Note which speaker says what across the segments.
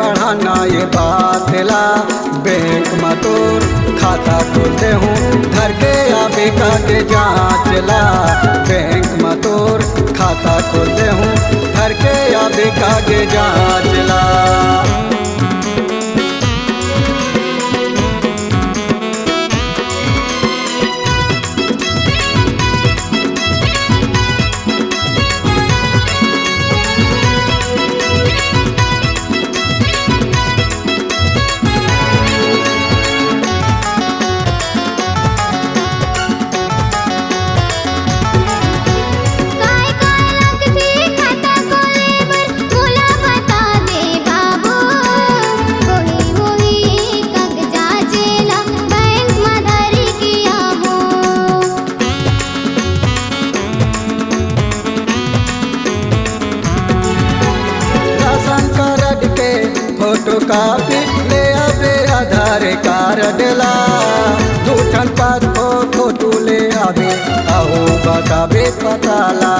Speaker 1: बढ़ाना ये बातला बैंक में तोर खाता खोलते हूँ घर के आबे का के जांचला बैंक में तोर खाता खोलते हूँ घर के आबे का के जांचला। फोटो कापी ले आबे आधार कार्ड ला दूठन पासपोर्ट फोटो ले आबे आओ बताबे पताला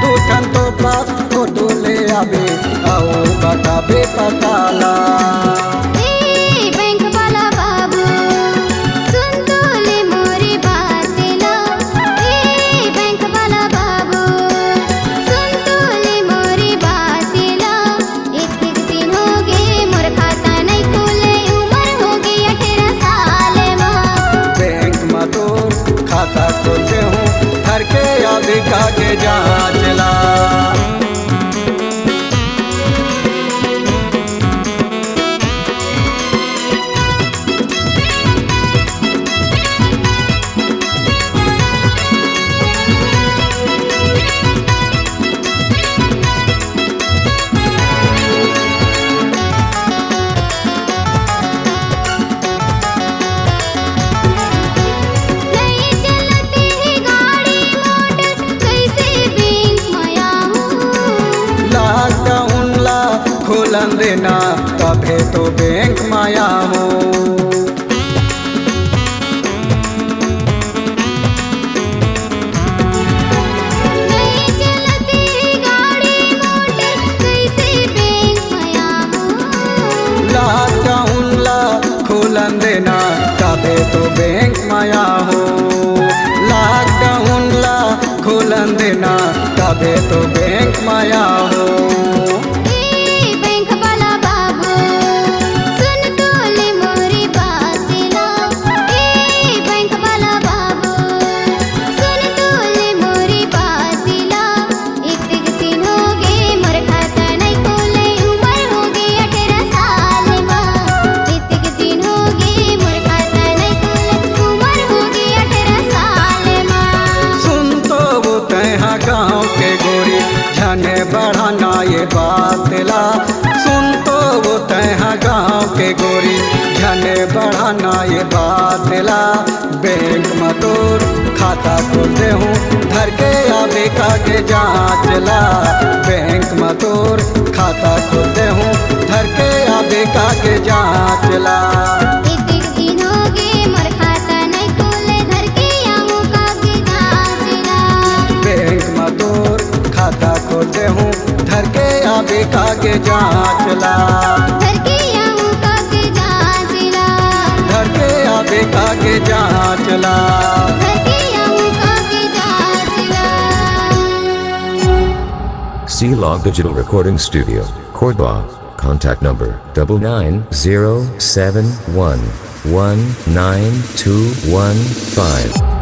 Speaker 1: दूठन तो पास फोटो ले आबे आओ बताबे पताला। खाता खोलते हूँ घर के आबे का के जांचला। खोलन देना तबे तो बैंक माया हो खोलन देना तबे तो बैंक माया हो लॉकडाउन ला खोलन देना तबे तो बैंक माया हो। बढ़ाना ये बातला सुन तो वो तैहा गाँव के गोरी झने बढ़ाना ये बातला बैंक में तोर खाता खोलते हूँ घर के आबे का के जांचला बैंक में तोर खाता खोलते हूँ घर के आबे का के जांचला। खाता खोलते हूँ घर के आबे का के जांचला घर के आबे का के जांचला।
Speaker 2: C-Log Digital Recording Studio, Cordoba. Contact number 99071192115.